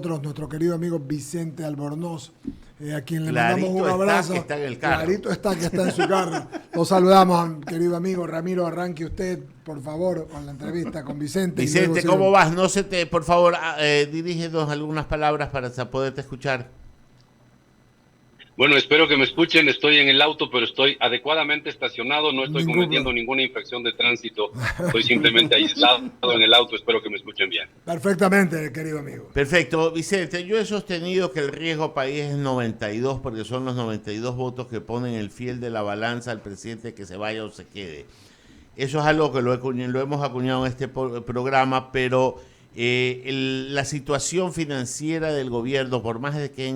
Nuestro querido amigo Vicente Albornoz, a quien le mandamos Clarito un está abrazo. que está en el carro. Clarito está que está en su carro. Lo saludamos, querido amigo Ramiro. Arranque usted, por favor, con la entrevista con Vicente. Vicente, ¿cómo vas? No se te, por favor, dirígenos algunas palabras para poderte escuchar. Bueno, espero que me escuchen. Estoy en el auto, pero estoy adecuadamente estacionado. No estoy cometiendo ninguna infracción de tránsito. Estoy simplemente aislado en el auto. Espero que me escuchen bien. Perfectamente, querido amigo. Perfecto. Vicente, yo he sostenido que el riesgo país es 92, porque son los 92 votos que ponen el fiel de la balanza al presidente que se vaya o se quede. Eso es algo que lo hemos acuñado en este programa, pero la situación financiera del gobierno, por más de que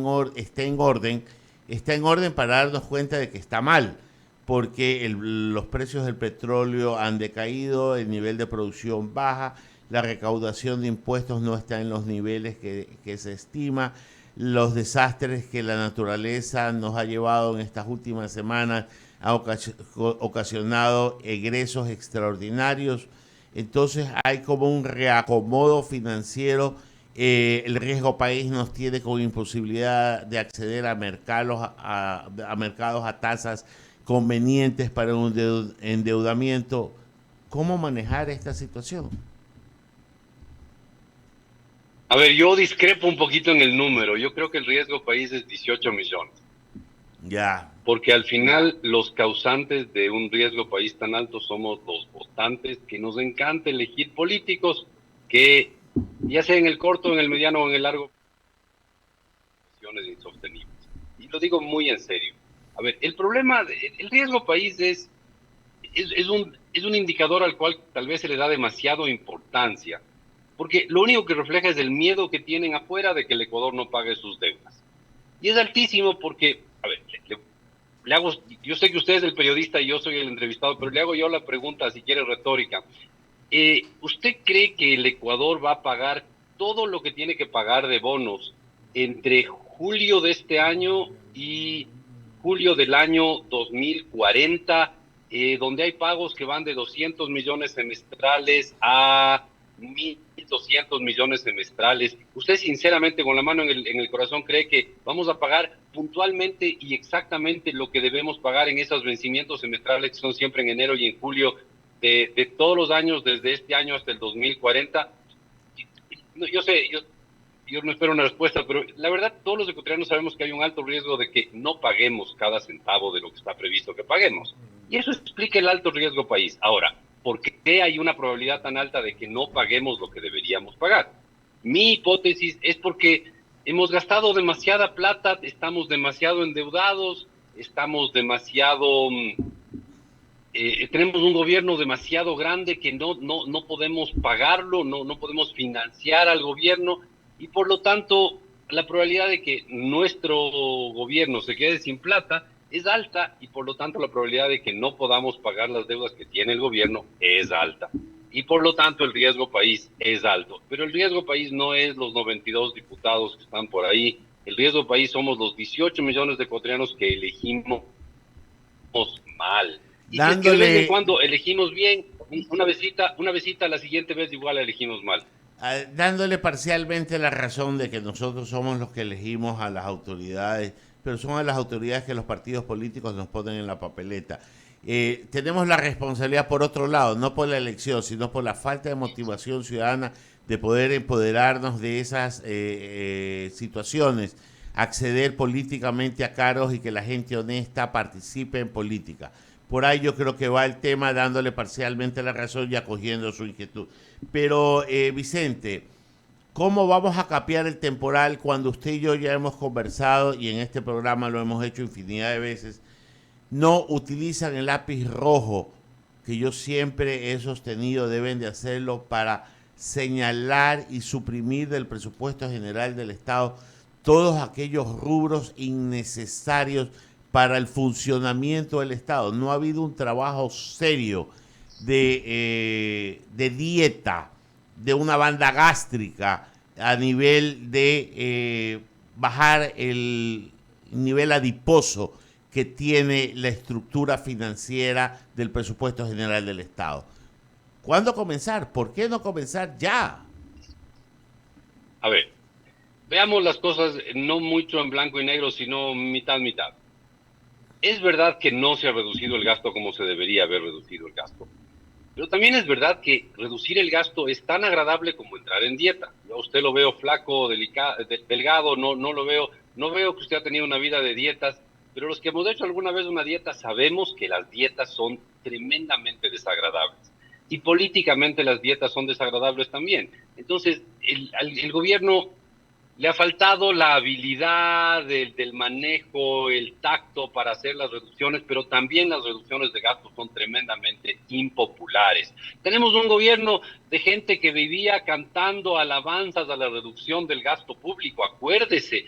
esté en orden para darnos cuenta de que está mal, porque los precios del petróleo han decaído, el nivel de producción baja, la recaudación de impuestos no está en los niveles que se estima, los desastres que la naturaleza nos ha llevado en estas últimas semanas ha ocasionado egresos extraordinarios. Entonces hay como un reacomodo financiero. El riesgo país nos tiene con imposibilidad de acceder a mercados a tasas convenientes para un endeudamiento. ¿Cómo manejar esta situación? A ver, yo discrepo un poquito en el número. Yo creo que el riesgo país es 18 millones. Ya. Porque al final los causantes de un riesgo país tan alto somos los votantes, que nos encanta elegir políticos que, ya sea en el corto, en el mediano o en el largo, insostenibles. Y lo digo muy en serio. A ver, el problema, el riesgo país es un indicador al cual tal vez se le da demasiado importancia, porque lo único que refleja es el miedo que tienen afuera de que el Ecuador no pague sus deudas. Y es altísimo porque, a ver, le hago, yo sé que usted es el periodista y yo soy el entrevistado, pero le hago yo la pregunta, si quiere retórica. ¿Usted cree que el Ecuador va a pagar todo lo que tiene que pagar de bonos entre julio de este año y julio del año 2040, donde hay pagos que van de 200 millones semestrales a 1.200 millones semestrales? ¿Usted sinceramente, con la mano en el corazón, cree que vamos a pagar puntualmente y exactamente lo que debemos pagar en esos vencimientos semestrales que son siempre en enero y en julio de todos los años, desde este año hasta el 2040? Yo sé, yo no espero una respuesta, pero la verdad todos los ecuatorianos sabemos que hay un alto riesgo de que no paguemos cada centavo de lo que está previsto que paguemos. Y eso explica el alto riesgo país. Ahora, ¿por qué hay una probabilidad tan alta de que no paguemos lo que deberíamos pagar? Mi hipótesis es porque hemos gastado demasiada plata, estamos demasiado endeudados, estamos demasiado... tenemos un gobierno demasiado grande que no podemos pagarlo, no podemos financiar al gobierno, y por lo tanto la probabilidad de que nuestro gobierno se quede sin plata es alta, y por lo tanto la probabilidad de que no podamos pagar las deudas que tiene el gobierno es alta. Y por lo tanto el riesgo país es alto. Pero el riesgo país no es los 92 diputados que están por ahí. El riesgo país somos los 18 millones de ecuatorianos que elegimos mal. Y si es que de vez en cuando elegimos bien, una besita, la siguiente vez igual la elegimos mal. Dándole parcialmente la razón de que nosotros somos los que elegimos a las autoridades, pero son a las autoridades que los partidos políticos nos ponen en la papeleta. Tenemos la responsabilidad por otro lado, no por la elección, sino por la falta de motivación ciudadana de poder empoderarnos de esas situaciones, acceder políticamente a cargos y que la gente honesta participe en política. Por ahí yo creo que va el tema, dándole parcialmente la razón y acogiendo su inquietud. Pero, Vicente, ¿cómo vamos a capear el temporal cuando usted y yo ya hemos conversado, y en este programa lo hemos hecho infinidad de veces? No utilizan el lápiz rojo, que yo siempre he sostenido deben de hacerlo, para señalar y suprimir del presupuesto general del Estado todos aquellos rubros innecesarios para el funcionamiento del Estado. No ha habido un trabajo serio de dieta, de una banda gástrica, a nivel de bajar el nivel adiposo que tiene la estructura financiera del presupuesto general del Estado. ¿Cuándo comenzar? ¿Por qué no comenzar ya? A ver, veamos las cosas no mucho en blanco y negro, sino mitad, mitad. Es verdad que no se ha reducido el gasto como se debería haber reducido el gasto. Pero también es verdad que reducir el gasto es tan agradable como entrar en dieta. Yo a usted lo veo flaco, delgado, no lo veo, no veo que usted ha tenido una vida de dietas, pero los que hemos hecho alguna vez una dieta sabemos que las dietas son tremendamente desagradables. Y políticamente las dietas son desagradables también. Entonces, el gobierno le ha faltado la habilidad del manejo, el tacto para hacer las reducciones, pero también las reducciones de gastos son tremendamente impopulares. Tenemos un gobierno de gente que vivía cantando alabanzas a la reducción del gasto público. Acuérdese,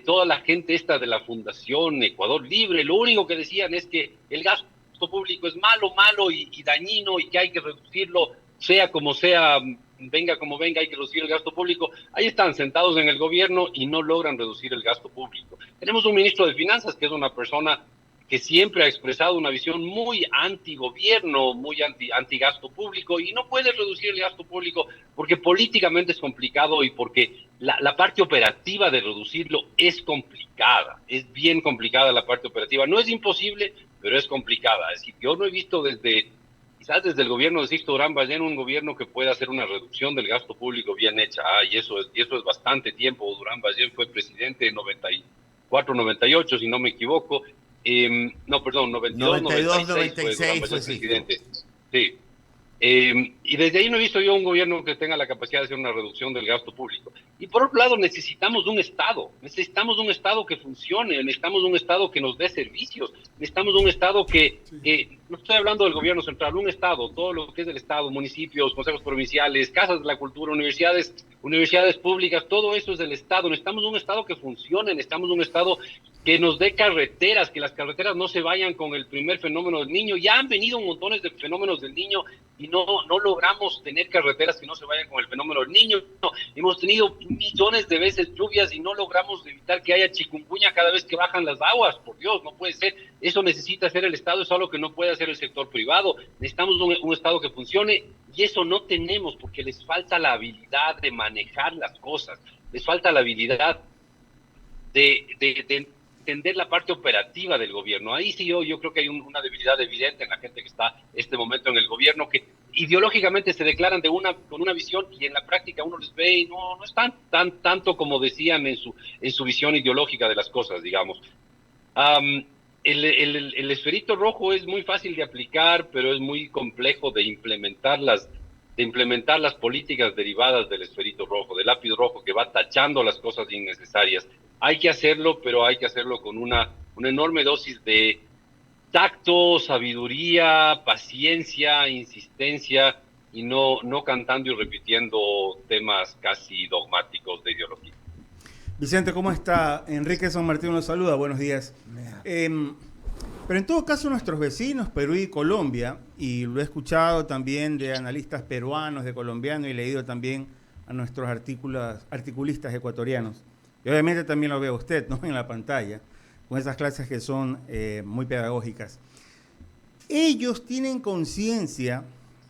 toda la gente esta de la Fundación Ecuador Libre, lo único que decían es que el gasto público es malo, malo y dañino y que hay que reducirlo, sea como sea, venga como venga, hay que reducir el gasto público. Ahí están sentados en el gobierno y no logran reducir el gasto público. Tenemos un ministro de Finanzas que es una persona que siempre ha expresado una visión muy anti-gobierno, muy anti-gasto público, y no puede reducir el gasto público porque políticamente es complicado y porque la parte operativa de reducirlo es complicada, es bien complicada la parte operativa. No es imposible, pero es complicada. Es decir, yo no he visto quizás desde el gobierno de Sixto Durán Ballén, un gobierno que pueda hacer una reducción del gasto público bien hecha. Y eso es bastante tiempo. Durán Ballén fue presidente en 94, 98, si no me equivoco. No, perdón, 92, 96 fue Durán Ballén presidente. Sí. Y desde ahí no he visto yo un gobierno que tenga la capacidad de hacer una reducción del gasto público. Y por otro lado, necesitamos un Estado que funcione, necesitamos un Estado que nos dé servicios, necesitamos un Estado que no estoy hablando del gobierno central, un Estado, todo lo que es el Estado, municipios, consejos provinciales, casas de la cultura, universidades públicas, todo eso es del Estado. Necesitamos un Estado que funcione, necesitamos un Estado que nos dé carreteras, que las carreteras no se vayan con el primer fenómeno del Niño. Ya han venido montones de fenómenos del Niño y no logramos tener carreteras que no se vayan con el fenómeno del Niño. No, hemos tenido millones de veces lluvias y no logramos evitar que haya chikungunya cada vez que bajan las aguas. Por Dios, no puede ser. Eso necesita hacer el Estado, es algo que no puede hacer el sector privado. Necesitamos un Estado que funcione y eso no tenemos porque les falta la habilidad de manejar las cosas, les falta la habilidad de entender la parte operativa del gobierno. Ahí sí yo creo que hay una debilidad evidente en la gente que está este momento en el gobierno, que ideológicamente se declaran con una visión y en la práctica uno les ve y no es tanto como decían en su visión ideológica de las cosas, digamos. El esferito rojo es muy fácil de aplicar, pero es muy complejo de implementar las políticas derivadas del esferito rojo, del lápiz rojo que va tachando las cosas innecesarias. Hay que hacerlo, pero hay que hacerlo con una enorme dosis de tacto, sabiduría, paciencia, insistencia y no cantando y repitiendo temas casi dogmáticos de ideología. Vicente, ¿cómo está? Enrique San Martín nos saluda, buenos días. Pero en todo caso nuestros vecinos, Perú y Colombia, y lo he escuchado también de analistas peruanos, de colombianos, y leído también a nuestros articulistas ecuatorianos, y obviamente también lo ve usted, ¿no?, en la pantalla, con esas clases que son muy pedagógicas. Ellos tienen conciencia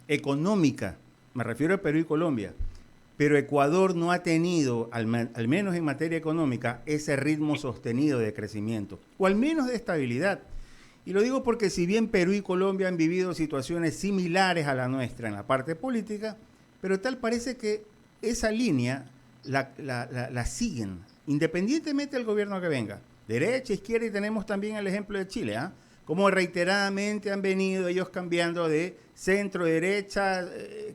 económica, me refiero a Perú y Colombia, pero Ecuador no ha tenido, al menos en materia económica, ese ritmo sostenido de crecimiento, o al menos de estabilidad. Y lo digo porque si bien Perú y Colombia han vivido situaciones similares a la nuestra en la parte política, pero tal parece que esa línea la siguen, independientemente del gobierno que venga, derecha, izquierda, y tenemos también el ejemplo de Chile, como reiteradamente han venido ellos cambiando de centro, derecha,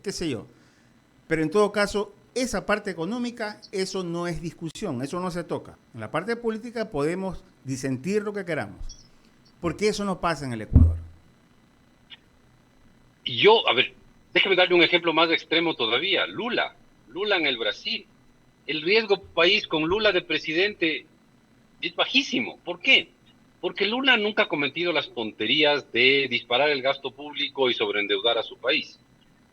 qué sé yo. Pero en todo caso, esa parte económica, eso no es discusión, eso no se toca. En la parte política podemos disentir lo que queramos. ¿Por qué eso no pasa en el Ecuador? A ver, déjame darle un ejemplo más extremo todavía. Lula en el Brasil. El riesgo país con Lula de presidente es bajísimo. ¿Por qué? Porque Lula nunca ha cometido las tonterías de disparar el gasto público y sobreendeudar a su país.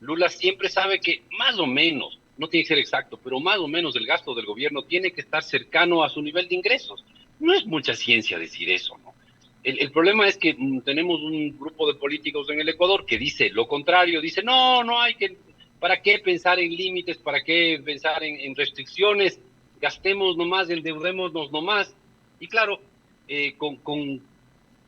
Lula siempre sabe que más o menos, no tiene que ser exacto, pero más o menos el gasto del gobierno tiene que estar cercano a su nivel de ingresos. No es mucha ciencia decir eso, ¿no? El problema es que tenemos un grupo de políticos en el Ecuador que dice lo contrario, dice no hay que, ¿para qué pensar en límites? ¿Para qué pensar en restricciones? gastemos nomás, endeudémonos nomás. Y claro,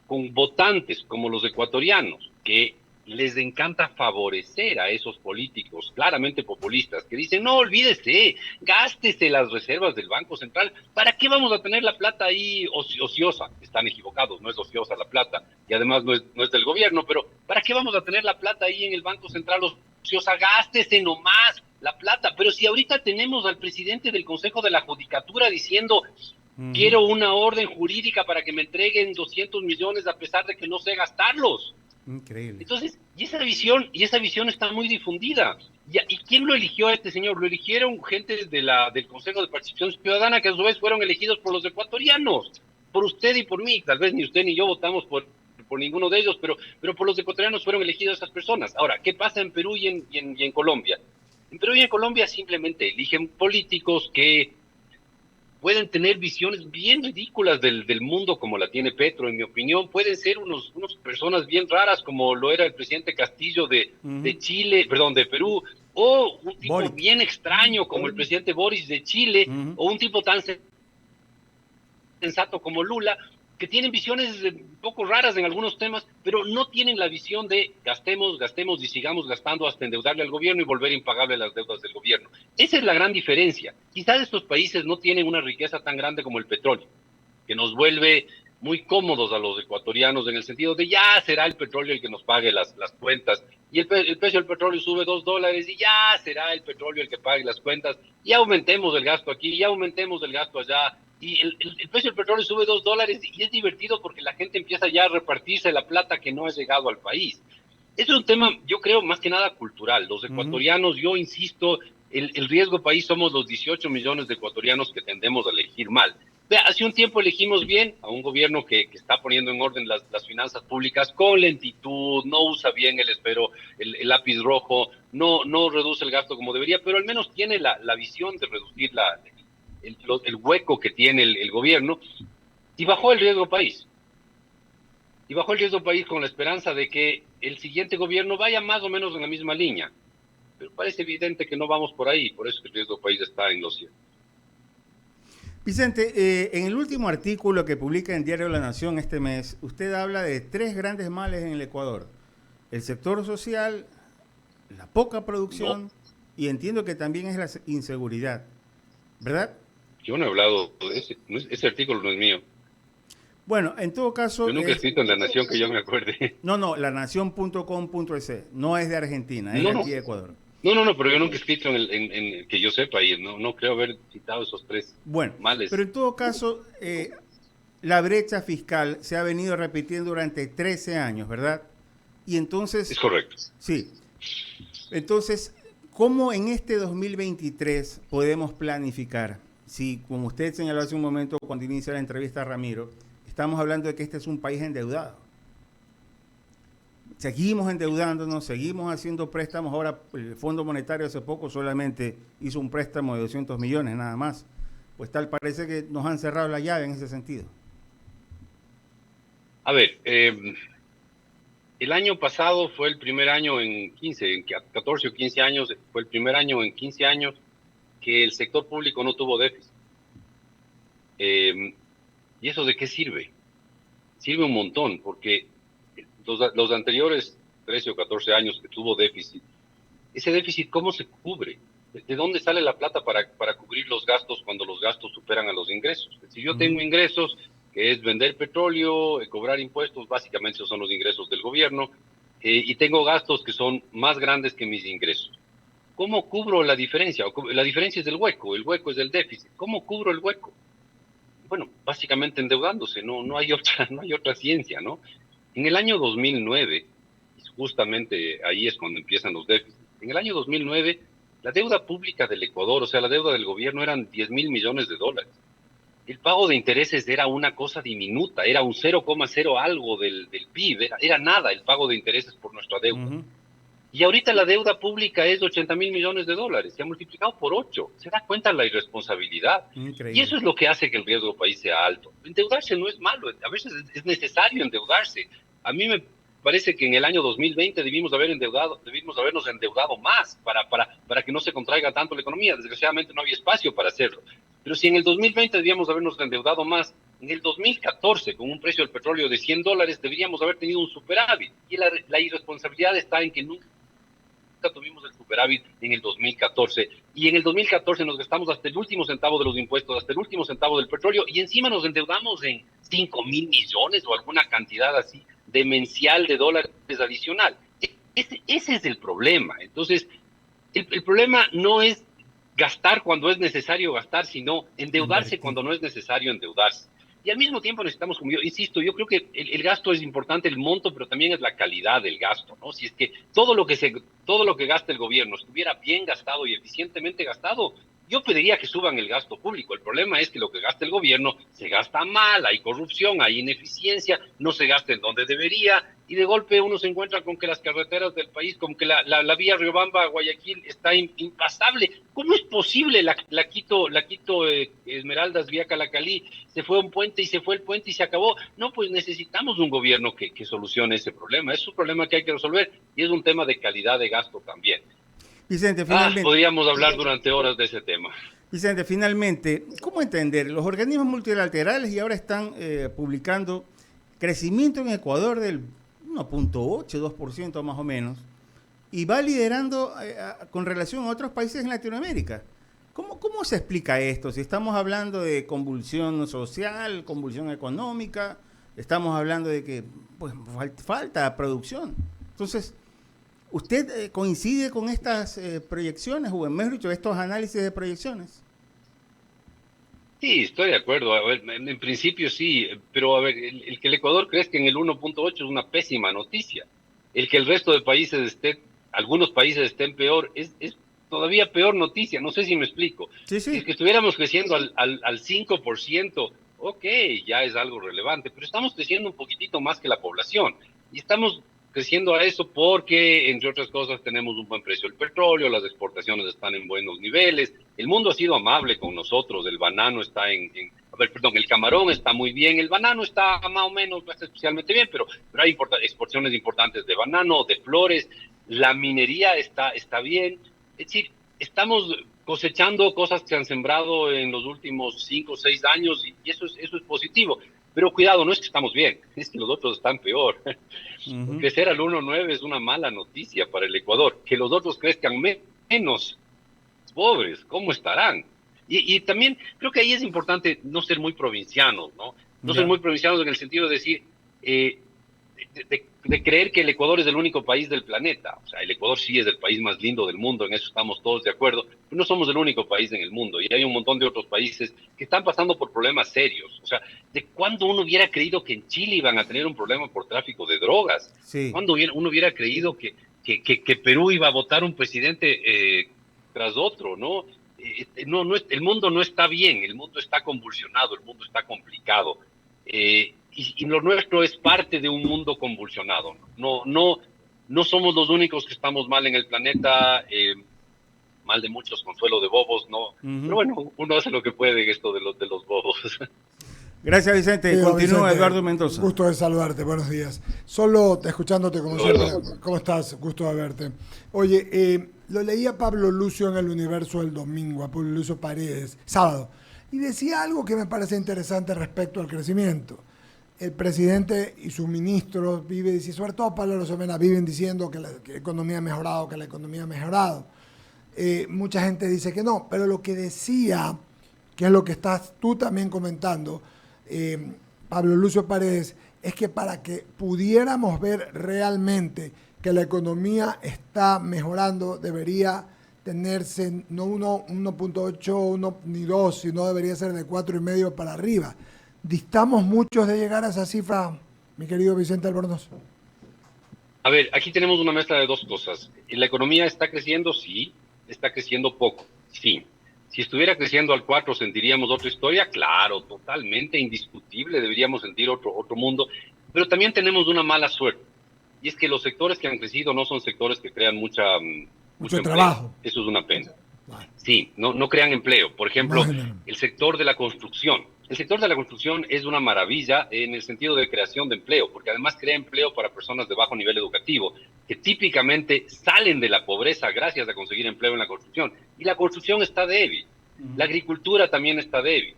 con votantes como los ecuatorianos, que les encanta favorecer a esos políticos claramente populistas, que dicen, no, olvídese, gástese las reservas del Banco Central, ¿para qué vamos a tener la plata ahí ociosa? Están equivocados, no es ociosa la plata, y además no es del gobierno, pero ¿para qué vamos a tener la plata ahí en el Banco Central ociosa? Gástese nomás la plata. Pero si ahorita tenemos al presidente del Consejo de la Judicatura diciendo, quiero una orden jurídica para que me entreguen 200 millones a pesar de que no sé gastarlos. Increíble. Entonces, y esa visión está muy difundida. ¿Y quién lo eligió a este señor? Lo eligieron gente del Consejo de Participación Ciudadana, que a su vez fueron elegidos por los ecuatorianos, por usted y por mí. Tal vez ni usted ni yo votamos por ninguno de ellos, pero por los ecuatorianos fueron elegidas esas personas. Ahora, ¿qué pasa en Perú y en Colombia? En Perú y en Colombia simplemente eligen políticos que pueden tener visiones bien ridículas del mundo como la tiene Petro, en mi opinión. Pueden ser unas personas bien raras como lo era el presidente Castillo de Chile, perdón, de Perú, o un tipo Boric. bien extraño como el presidente Boris de Chile, o un tipo tan sensato como Lula, que tienen visiones un poco raras en algunos temas, pero no tienen la visión de gastemos y sigamos gastando hasta endeudarle al gobierno y volver impagable las deudas del gobierno. Esa es la gran diferencia. Quizás estos países no tienen una riqueza tan grande como el petróleo, que nos vuelve muy cómodos a los ecuatorianos en el sentido de ya será el petróleo el que nos pague las cuentas, y el precio del petróleo sube $2 y ya será el petróleo el que pague las cuentas, y aumentemos el gasto aquí, y aumentemos el gasto allá, y el precio del petróleo sube $2 y es divertido porque la gente empieza ya a repartirse la plata que no ha llegado al país. Eso es un tema, yo creo, más que nada cultural. Los ecuatorianos, yo insisto, el riesgo país somos los 18 millones de ecuatorianos que tendemos a elegir mal. Vea, hace un tiempo elegimos bien a un gobierno que está poniendo en orden las finanzas públicas con lentitud, no usa bien el lápiz rojo, no reduce el gasto como debería, pero al menos tiene la visión de reducir el hueco que tiene el gobierno, y bajó el riesgo país. Y bajó el riesgo país con la esperanza de que el siguiente gobierno vaya más o menos en la misma línea. Pero parece evidente que no vamos por ahí, por eso el riesgo país está en los cielos. Vicente, en el último artículo que publica en Diario La Nación este mes, usted habla de 3 grandes males en el Ecuador: el sector social, la poca producción y entiendo que también es la inseguridad, ¿verdad? Yo no he hablado de ese artículo no es mío. Bueno, en todo caso... Yo nunca he escrito en La Nación que yo me acuerde. No, lanación.com.es, no es de Argentina, es de aquí de Ecuador. No, pero yo nunca he escrito en que yo sepa, y no creo haber citado esos 3 males. Pero en todo caso, la brecha fiscal se ha venido repitiendo durante 13 años, ¿verdad? Y entonces... Es correcto. Sí. Entonces, ¿cómo en este 2023 podemos planificar? Si, como usted señaló hace un momento cuando inicia la entrevista a Ramiro, estamos hablando de que este es un país endeudado. Seguimos endeudándonos, seguimos haciendo préstamos. Ahora el Fondo Monetario hace poco solamente hizo un préstamo de 200 millones nada más. Pues tal parece que nos han cerrado la llave en ese sentido. A ver, el año pasado fue el primer año en 14 o 15 años, fue el primer año en 15 años que el sector público no tuvo déficit. ¿Y eso de qué sirve? Sirve un montón, porque los anteriores 13 o 14 años que tuvo déficit, ese déficit, ¿cómo se cubre? ¿De dónde sale la plata para cubrir los gastos cuando los gastos superan a los ingresos? Si yo tengo ingresos, que es vender petróleo, cobrar impuestos, básicamente esos son los ingresos del gobierno, y tengo gastos que son más grandes que mis ingresos. ¿Cómo cubro la diferencia? La diferencia es el hueco es el déficit. ¿Cómo cubro el hueco? Bueno, básicamente endeudándose, no hay otra ciencia, ¿no? En el año 2009, justamente ahí es cuando empiezan los déficits, en el año 2009, la deuda pública del Ecuador, o sea, la deuda del gobierno eran 10.000 millones de dólares. El pago de intereses era una cosa diminuta, era un 0,0 algo del PIB, era nada el pago de intereses por nuestra deuda. Y ahorita la deuda pública es de 80.000 millones de dólares, se ha multiplicado por 8. ¿Se da cuenta la irresponsabilidad? Increíble. Y eso es lo que hace que el riesgo país sea alto. Endeudarse no es malo, a veces es necesario endeudarse. A mí me parece que en el año 2020 debimos habernos endeudado más para que no se contraiga tanto la economía. Desgraciadamente no había espacio para hacerlo. Pero si en el 2020 debíamos habernos endeudado más, en el 2014, con un precio del petróleo de $100, deberíamos haber tenido un superávit. Y la irresponsabilidad está en que nunca tuvimos el superávit en el 2014. Y en el 2014 nos gastamos hasta el último centavo de los impuestos, hasta el último centavo del petróleo, y encima nos endeudamos en 5.000 millones o alguna cantidad así demencial de dólares adicional. Ese es el problema. Entonces, el problema no es gastar cuando es necesario gastar, sino endeudarse cuando no es necesario endeudarse. Y al mismo tiempo necesitamos, como yo insisto, yo creo que el gasto es importante, el monto, pero también es la calidad del gasto, ¿no? Si es que todo lo que gasta el gobierno estuviera bien gastado y eficientemente gastado, yo pediría que suban el gasto público. El problema es que lo que gasta el gobierno se gasta mal, hay corrupción, hay ineficiencia, no se gasta en donde debería, y de golpe uno se encuentra con que las carreteras del país, como que la vía Riobamba-Guayaquil está impasable. ¿Cómo es posible la Quito Esmeraldas vía Calacalí? Se fue un puente y se fue el puente y se acabó. No, pues necesitamos un gobierno que solucione ese problema. Es un problema que hay que resolver y es un tema de calidad de gasto también. Vicente, finalmente. Podríamos hablar durante horas de ese tema. Vicente, finalmente, ¿cómo entender? Los organismos multilaterales y ahora están publicando crecimiento en Ecuador del 1.8, 2% más o menos, y va liderando con relación a otros países en Latinoamérica. ¿Cómo se explica esto? Si estamos hablando de convulsión social, convulsión económica, estamos hablando de que pues, falta producción. Entonces, ¿usted coincide con estas proyecciones, o mejor dicho, estos análisis de proyecciones? Sí, estoy de acuerdo. A ver, en principio sí, pero a ver, el que el Ecuador crezca en el 1.8 es una pésima noticia. El que el resto de países algunos países estén peor, es todavía peor noticia. No sé si me explico. Sí. Si es que estuviéramos creciendo al 5%, ok, ya es algo relevante, pero estamos creciendo un poquitito más que la población. Y estamos creciendo a eso porque, entre otras cosas, tenemos un buen precio del petróleo, las exportaciones están en buenos niveles, el mundo ha sido amable con nosotros, el banano está el camarón está muy bien, el banano está más o menos, no está especialmente bien, pero hay exportaciones importantes de banano, de flores, la minería está bien, es decir, estamos cosechando cosas que se han sembrado en los últimos 5 o 6 años y eso es positivo. Pero cuidado, no es que estamos bien, es que los otros están peor. Uh-huh. Crecer al 1.9 es una mala noticia para el Ecuador. Que los otros crezcan menos, pobres, ¿cómo estarán? Y también creo que ahí es importante no ser muy provincianos, ¿no? No ser muy provincianos en el sentido de decir, de creer que el Ecuador es el único país del planeta. O sea, el Ecuador sí es el país más lindo del mundo, en eso estamos todos de acuerdo, pero no somos el único país en el mundo, y hay un montón de otros países que están pasando por problemas serios. O sea, ¿de cuándo uno hubiera creído que en Chile iban a tener un problema por tráfico de drogas? Sí. ¿Cuándo uno hubiera creído que Perú iba a votar un presidente tras otro, ¿no? El mundo no está bien, el mundo está convulsionado, el mundo está complicado. Y lo nuestro es parte de un mundo convulsionado. No somos los únicos que estamos mal en el planeta, mal de muchos, consuelo de bobos, ¿no? Uh-huh. Pero bueno, uno hace lo que puede en esto de los bobos. Gracias, Vicente. Continúa, Vicente. Eduardo Mendoza. Gusto de saludarte, buenos días. Solo escuchándote como siempre. ¿Cómo estás? Gusto de verte. Oye, lo leía Pablo Lucio en El Universo el domingo, a Pablo Lucio Paredes, sábado, y decía algo que me parece interesante respecto al crecimiento. El presidente y sus ministros sobre todo Pablo Rosemena, viven diciendo que la economía ha mejorado, que la economía ha mejorado. Mucha gente dice que no, pero lo que decía, que es lo que estás tú también comentando, Pablo Lucio Paredes, es que para que pudiéramos ver realmente que la economía está mejorando, debería tenerse no 1.8 ni 2, sino debería ser de 4.5 para arriba. ¿Distamos muchos de llegar a esa cifra, mi querido Vicente Albornoz? A ver, aquí tenemos una mezcla de dos cosas. ¿La economía está creciendo? Sí. ¿Está creciendo poco? Sí. Si estuviera creciendo al 4, ¿sentiríamos otra historia? Claro, totalmente indiscutible, deberíamos sentir otro mundo. Pero también tenemos una mala suerte. Y es que los sectores que han crecido no son sectores que crean mucho trabajo. Eso es una pena. Vale. Sí, no crean empleo. Por ejemplo, el sector de la construcción. El sector de la construcción es una maravilla en el sentido de creación de empleo, porque además crea empleo para personas de bajo nivel educativo, que típicamente salen de la pobreza gracias a conseguir empleo en la construcción. Y la construcción está débil. La agricultura también está débil.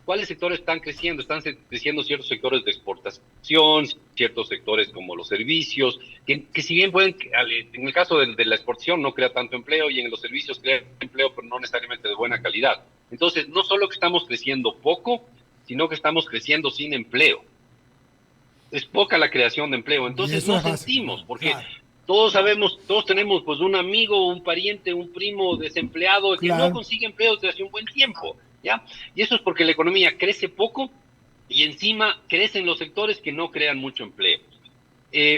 ¿Cuáles sectores están creciendo? Están creciendo ciertos sectores de exportación, ciertos sectores como los servicios, que si bien pueden, en el caso de la exportación no crea tanto empleo y en los servicios crea empleo, pero no necesariamente de buena calidad. Entonces, no solo que estamos creciendo poco, sino que estamos creciendo sin empleo. Es poca la creación de empleo. Entonces, no sentimos, porque todos sabemos, todos tenemos pues un amigo, un pariente, un primo desempleado que no consigue empleo desde hace un buen tiempo. ¿Ya? Y eso es porque la economía crece poco y encima crecen los sectores que no crean mucho empleo.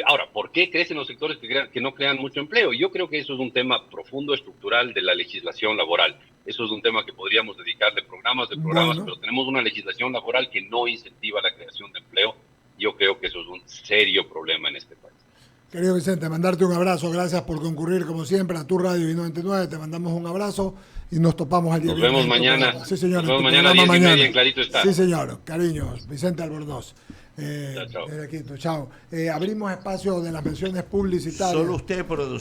Ahora, ¿por qué crecen los sectores que no crean mucho empleo? Yo creo que eso es un tema profundo, estructural de la legislación laboral. Eso es un tema que podríamos dedicarle programas, pero tenemos una legislación laboral que no incentiva la creación de empleo. Yo creo que eso es un serio problema en este país. Querido Vicente, mandarte un abrazo. Gracias por concurrir, como siempre, a tu radio I99. Te mandamos un abrazo y nos topamos al día. Nos vemos mañana. Sí, señor. Nos vemos mañana a 10:30 en Clarito está. Sí, señor. Cariños. Vicente Albornoz. Chao. Desde Quito. Chao. Abrimos espacio de las menciones publicitarias. Solo usted, productor.